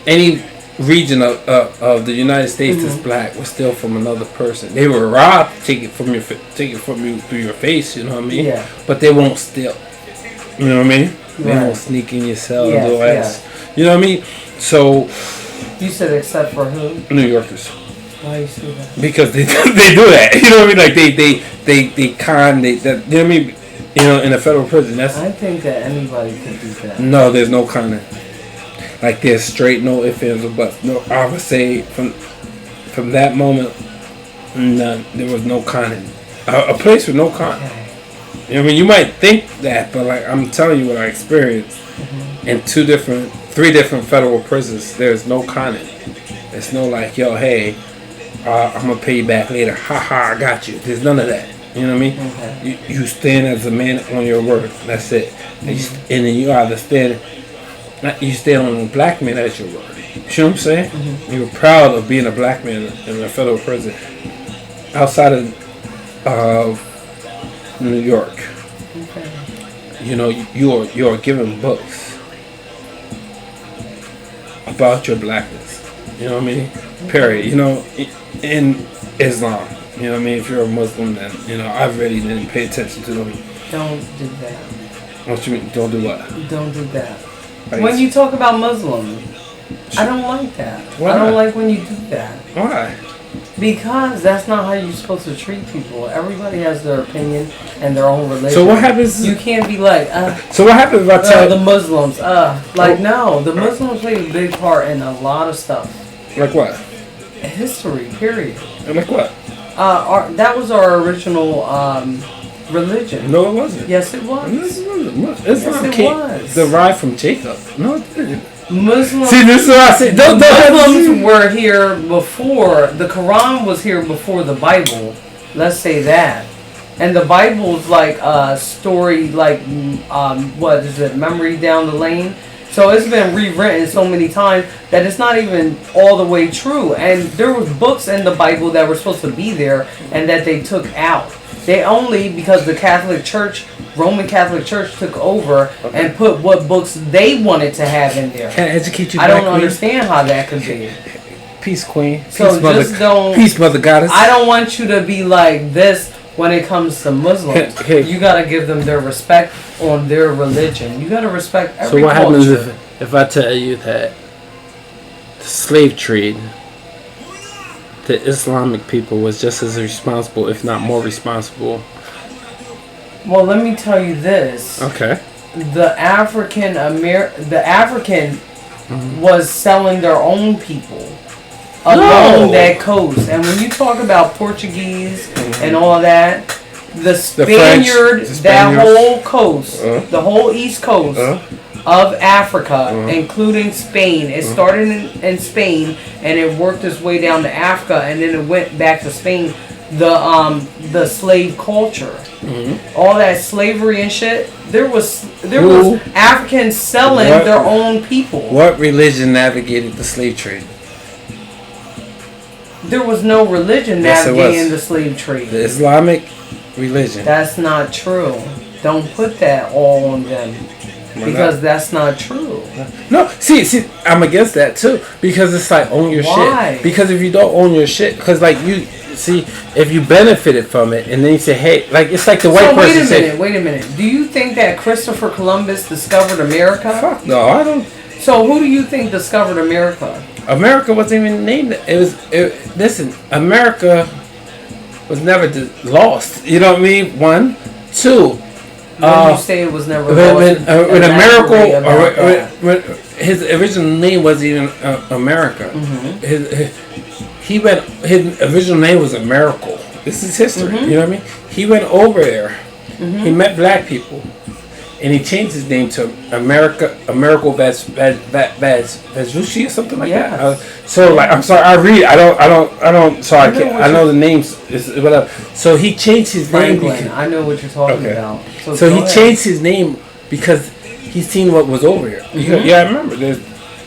any region of the United States that's black will steal from another person. They will rob, take it from you through your face, you know what I mean? Yeah. But they won't steal. You know what I mean? They won't sneak in your cell and do ass. You know what I mean? So you said except for who? New Yorkers. Why you say that? Because they do that. You know what I mean? Like they con, you know what I mean? In a federal prison, I think that anybody could do that. No, there's no conning. Like there's straight no ifs, ands, or buts. No, I would say from that moment, none. There was no conning. A place with no con. Okay. You know what I mean? You might think that, but like I'm telling you what I experienced in 3 different federal prisons. There's no conning. It's no like, yo, hey, I'm gonna pay you back later. Ha ha, I got you. There's none of that. You know what I mean? Okay. You stand as a man on your word. That's it. And then you either stand You stay on black man as your word. You know what I'm saying? Mm-hmm. You were proud of being a black man in a federal prison outside of New York. Okay. You know, you are given books about your blackness. You know what I mean? Period. You know, in Islam. You know what I mean? If you're a Muslim, then I really didn't pay attention to them. Don't do that. What you mean? Don't do what? Don't do that. When you talk about Muslim, I don't like that. Why? I don't like when you do that. Why? Because that's not how you're supposed to treat people. Everybody has their opinion and their own religion. So what happens? You can't be like, So what happens if I tell the Muslims? No, the Muslims play a big part in a lot of stuff. Like what? History, period. And like what? That was our original religion. No, it wasn't. Yes, it was. Islam was derived from Jacob. No, it didn't. Muslims. See, this is what I say. Muslims were here before the Quran was here before the Bible. Let's say that, and the Bible's like a story, like what is it? Memory down the lane. So it's been rewritten so many times that it's not even all the way true. And there was books in the Bible that were supposed to be there and that they took out. They only, because the Catholic Church, Roman Catholic Church took over and put what books they wanted to have in there. Can I educate you? I don't understand how that could be. Peace, Queen. Peace, so mother, just don't. Peace, Mother Goddess. I don't want you to be like this when it comes to Muslims. You gotta give them their respect on their religion. You gotta respect every culture. So what happens if I tell you that the slave trade, the Islamic people was just as responsible, if not more responsible? Well, let me tell you this. Okay. The African was selling their own people along that coast. And when you talk about Portuguese and all of that, the Spaniards, that whole coast, the whole east coast of Africa, including Spain. It started in Spain and it worked its way down to Africa and then it went back to Spain. The slave culture, all that slavery and shit. There was Africans selling their own people. What religion navigated the slave trade? There was no religion navigating the slave trade. The Islamic religion. That's not true. Don't put that all on them. Because that's not true. No, see, I'm against that too. Because it's like, own your shit. Because if you don't own your shit, because like you see, if you benefited from it, and then you say, hey, like it's like the white person. Wait a minute. Do you think that Christopher Columbus discovered America? Fuck no, I don't. So who do you think discovered America? America wasn't even named. Listen, America was never lost. You know what I mean? 1, 2. When you say it was never when his original name wasn't even America. His original name was a miracle. This is history. You know what I mean? He went over there. He met black people, and he changed his name to Americo Vespucci or something like that. So like, I'm sorry, I read. I don't. So I can't. I know the names. Whatever. So he changed his name. I know what you're talking about. So he changed his name because he seen what was over here. Yeah, I remember.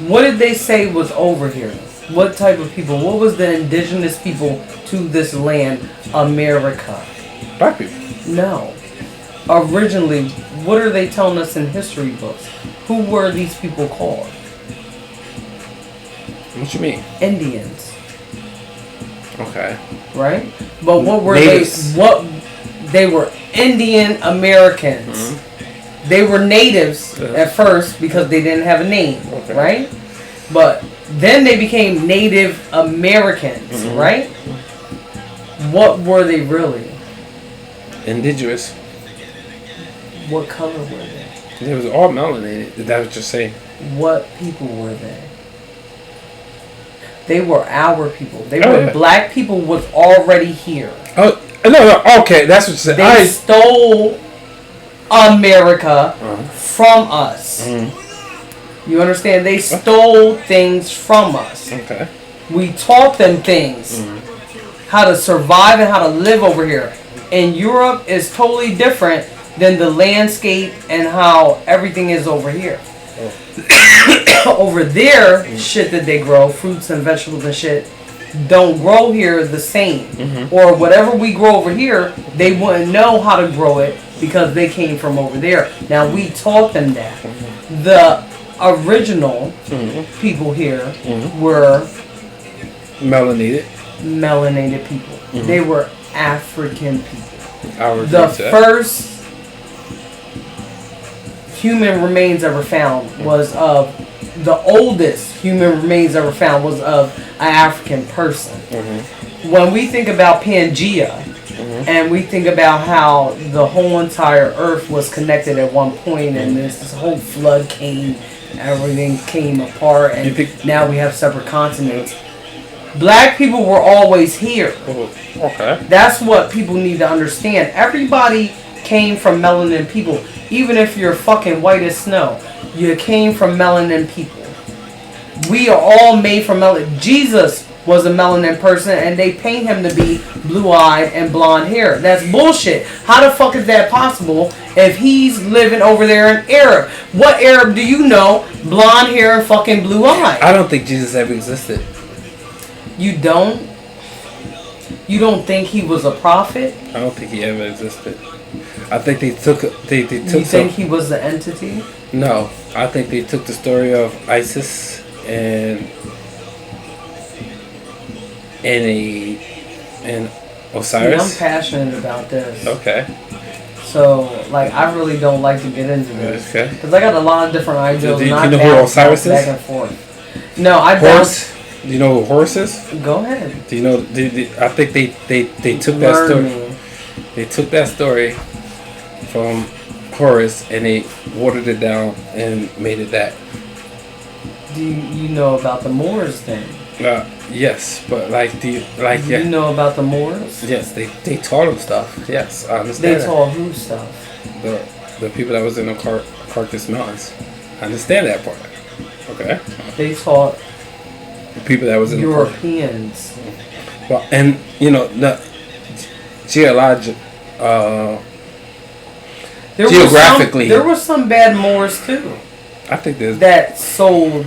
What did they say was over here? What type of people? What was the indigenous people to this land, America? Black people. No. Originally, what are they telling us in history books? Who were these people called? What you mean? Indians. Okay. Right? But what were natives. They were Indian Americans. They were natives at first because they didn't have a name, right? But then they became Native Americans, right? What were they really? Indigenous. What color were they? They was all melanated. Is that what you're saying? What people were they? They were our people. They were black people was already here. Oh, no, okay, that's what you said. They stole America from us. You understand? They stole things from us. Okay. We taught them things. How to survive and how to live over here. And Europe is totally different than the landscape and how everything is over here. Over there, shit that they grow, fruits and vegetables and shit, don't grow here the same. Or whatever we grow over here, they wouldn't know how to grow it because they came from over there. Now we taught them that. The original people here were melanated people. They were African people. The first human remains ever found was of the oldest human remains ever found was of an African person. When we think about Pangea and we think about how the whole entire earth was connected at one point and this whole flood came, everything came apart and now we have separate continents. Black people were always here. Okay. That's what people need to understand. Everybody came from melanin people. Even if you're fucking white as snow, you came from melanin people. We are all made from melanin. Jesus was a melanin person and they paint him to be blue-eyed and blonde hair. That's bullshit. How the fuck is that possible if he's living over there in Arab? What Arab do you know? Blonde hair and fucking blue-eyed. I don't think Jesus ever existed. You don't? You don't think he was a prophet? I don't think he ever existed. I think they took You think he was the entity? No, I think they took the story of Isis and Osiris. See, I'm passionate about this. Okay. So, like, I really don't like to get into this. Okay. Because I got a lot of different ideas. Do you know who Osiris is? Back and forth. No, I Horus. Do you know who Horus is? Go ahead. Do you know? I think they took that story. They took that story from Horus and they watered it down and made it that. Do you know about the Moors then? Yes, but Do you know about the Moors? Yes, they taught them stuff. Yes, I understand. They taught who stuff? The people that was in the Caucasus Mountains. I understand that part. Okay. They taught the people that was in Europeans. Well, and you know the geographically, there were some bad Moors too. I think there's that sold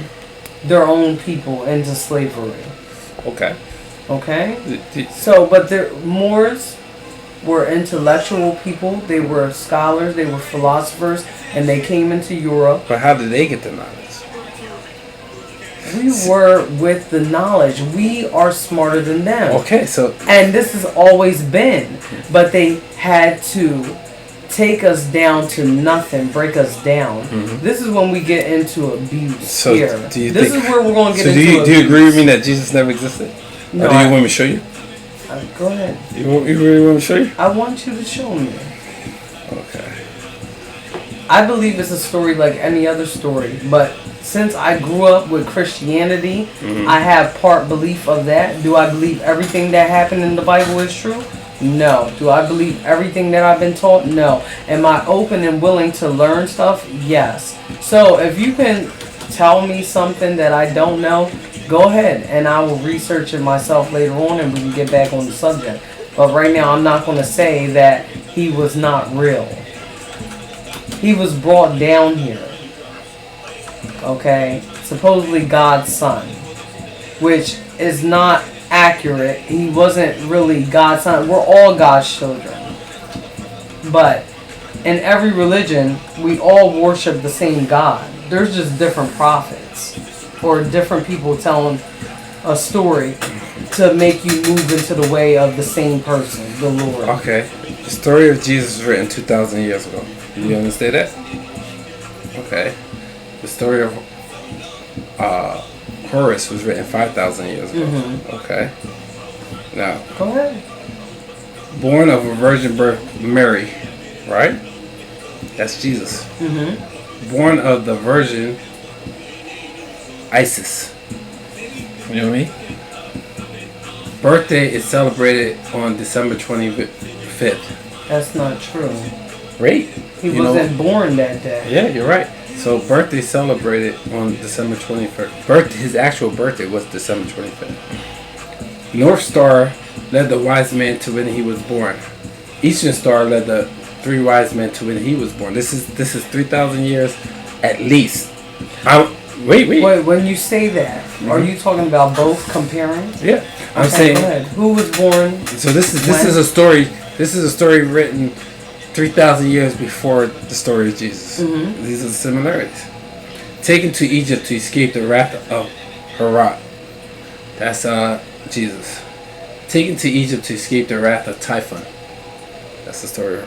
their own people into slavery. Okay. Okay. So, but the Moors were intellectual people. They were scholars. They were philosophers, and they came into Europe. But how did they get the knowledge? We were with the knowledge. We are smarter than them. Okay, so and this has always been, but they had to take us down to nothing, break us down. This is when we get into abuse here. This is where we're going to get into abuse. Do you agree with me that Jesus never existed? No. Or do you want me to show you? Go ahead. You really want me to show you? I want you to show me. Okay. I believe it's a story like any other story, but since I grew up with Christianity, I have part belief of that. Do I believe everything that happened in the Bible is true? No. Do I believe everything that I've been taught? No. Am I open and willing to learn stuff? Yes. So if you can tell me something that I don't know, go ahead and I will research it myself later on and we can get back on the subject. But right now I'm not going to say that he was not real. He was brought down here. Okay? Supposedly God's son. Which is not accurate. He wasn't really God's son. We're all God's children. But in every religion, we all worship the same God. There's just different prophets or different people telling a story to make you move into the way of the same person, the Lord. Okay. The story of Jesus was written 2,000 years ago. Do you understand that? Okay. The story of Horus was written 5,000 years ago. Okay. Now, go ahead. Born of a virgin birth, Mary, right? That's Jesus. Born of the virgin, Isis. You know what I mean? Birthday is celebrated on December 25th. That's not true. Right? He wasn't born that day. Yeah, you're right. So birthday celebrated on December 21st. His actual birthday was December 25th. North Star led the wise man to when he was born. Eastern Star led the three wise men to when he was born. This is 3,000 years at least Wait. When you say that, are you talking about both comparing? Yeah, I'm Okay, saying. go ahead. Who was born? So this is a story. This is a story written 3,000 years before the story of Jesus. Mm-hmm. These are the similarities. Taken to Egypt to escape the wrath of Herod. That's Jesus. Taken to Egypt to escape the wrath of Typhon. That's the story.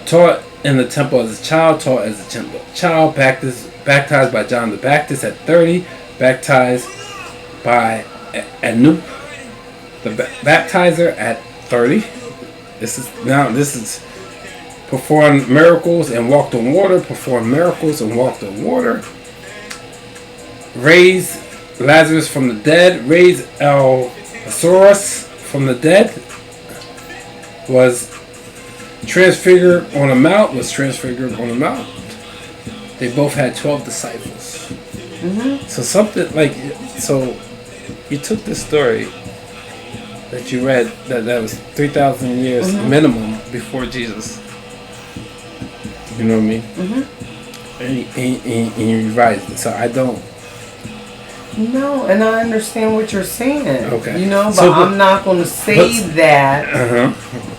Taught in the temple as a child, taught as a child, baptized by John the Baptist at 30, baptized by Anup, the baptizer at 30. This is performed miracles and walked on water, raised Lazarus from the dead, raised Lazarus from the dead, was transfigured on a mount. They both had 12 disciples. Mm-hmm. So you took this story that you read that was 3,000 years minimum before Jesus. You know what I mean? Mm-hmm. And you revised it. So I don't. No, and I understand what you're saying. Okay. You know, but I'm not going to say that.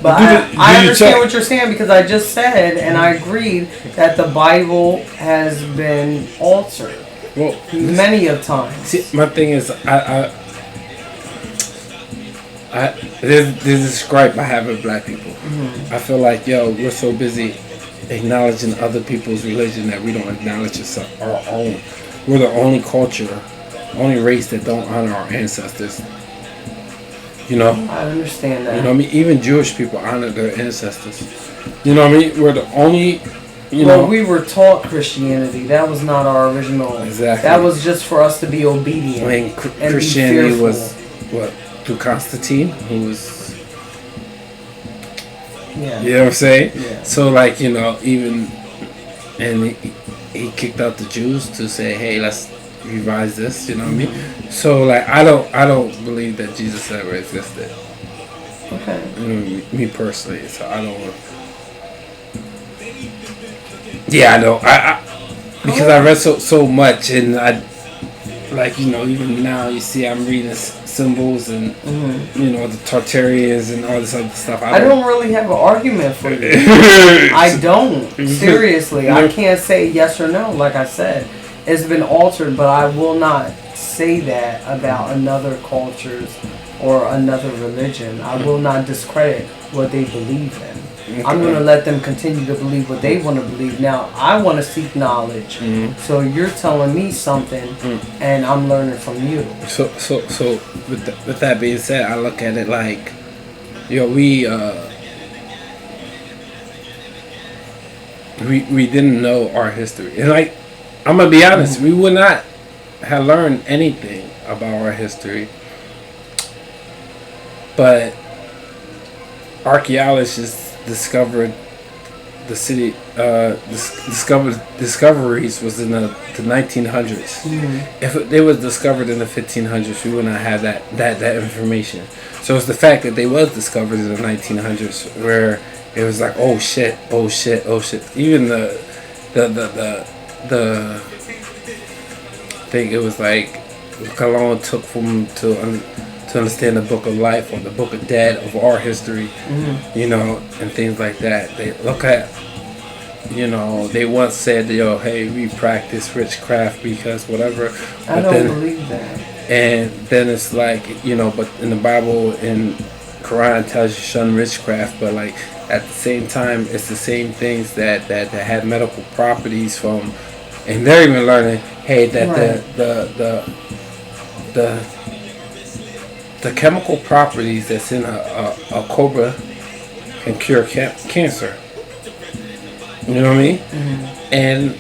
But I understand what you're saying because I just said and I agreed that the Bible has been altered. Well, many of times. See, my thing is, there's this gripe I have with black people. Mm-hmm. I feel like, we're so busy acknowledging other people's religion that we don't acknowledge our own. We're the only culture, only race that don't honor our ancestors. You know? I understand that. You know what I mean? Even Jewish people honor their ancestors. You know what I mean? We're the only... we were taught Christianity. That was not our original. Exactly. That was just for us to be obedient. I mean, Christianity was what, through Constantine, who was. Yeah. You know what I'm saying? Yeah. So even, and he kicked out the Jews to say, hey, let's revise this. You know what I mean? So I don't believe that Jesus ever existed. Okay. You know, me personally, so I don't. Yeah, I know. Because I read so much, and even now you see I'm reading symbols and the Tartarians and all this other stuff. I don't really have an argument for you. I don't. Seriously, I can't say yes or no. Like I said, it's been altered, but I will not say that about another cultures or another religion. I will not discredit what they believe in. Okay. I'm going to let them continue to believe what they want to believe. Now, I want to seek knowledge. So you're telling me something, and I'm learning from you. So with that being said, I look at it like, we didn't know our history, and I'm gonna be honest, we would not have learned anything about our history, but archaeologists discovered the city. Discoveries was in the 1900s. If they was discovered in the 1500s, we would not have that information. So it's the fact that they was discovered in the 1900s where it was like, oh shit. Even the thing, it was like how long it took for them to understand the Book of Life or the Book of Dead of our history, and things like that. They look at, they once said, hey, we practice witchcraft because whatever. But I don't believe that. And then it's like, but in the Bible, in Quran, it tells you shun witchcraft, but at the same time, it's the same things that had medical properties from, and they're even learning, hey, that the chemical properties that's in a cobra can cure cancer. You know what I mean? And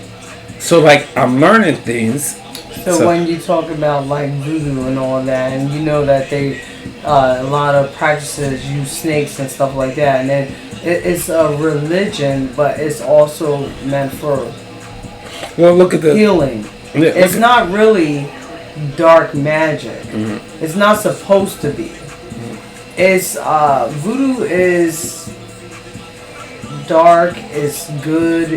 so I'm learning things. So when you talk about voodoo and all that, and that they a lot of practices use snakes and stuff like that, and then it's a religion, but it's also meant for look at the healing. It's not really dark magic. It's not supposed to be. It's voodoo is dark. It's good.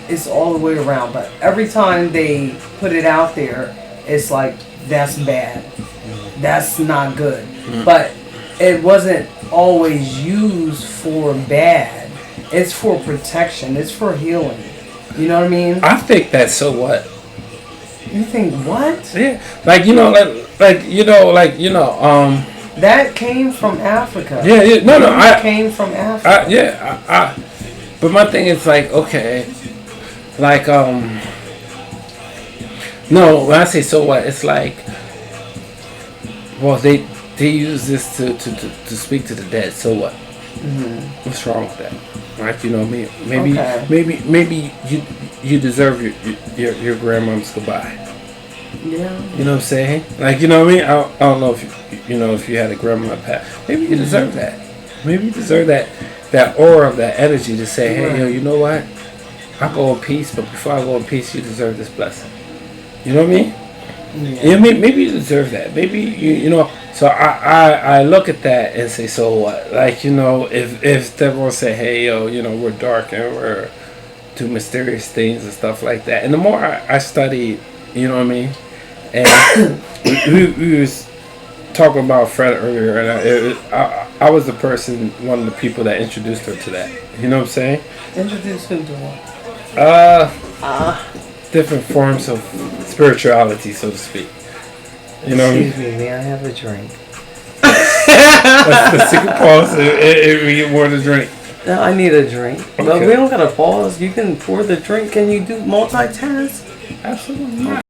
It's all the way around. But every time they put it out there, it's like, that's bad. That's not good. But it wasn't always used for bad. It's for protection. It's for healing. You know what I mean? I think that so what? You think what? Yeah, like That came from Africa. Yeah, yeah. No, no. Came from Africa. But my thing is like, okay, like no. When I say so what, it's like, well, they use this to speak to the dead. So what? What's wrong with that? Right? You know me. Maybe you deserve your grandmom's goodbye. Yeah. You know what I'm saying? Like, you know what I mean? I don't know if you know if you had a grandma past. Maybe you deserve that. Maybe you deserve that aura of that energy to say, hey, yo, you know what? I go in peace, but before I go in peace, you deserve this blessing. You know what I mean? Yeah. Maybe you deserve that. Maybe you know. So I look at that and say, so what? Like, you know, if they're gonna say, hey, yo, you know, we're dark and we're do mysterious things and stuff like that. And the more I study, you know what I mean. And we was talking about Fred earlier, and I was the person, one of the people that introduced her to that. You know what I'm saying? Introduce who to what? Different forms of spirituality, so to speak. You know. Excuse me, may I have a drink? Let's take a pause and we get more to drink. No, I need a drink. Okay. But we don't gotta pause. You can pour the drink. Can you do multitask? Absolutely not.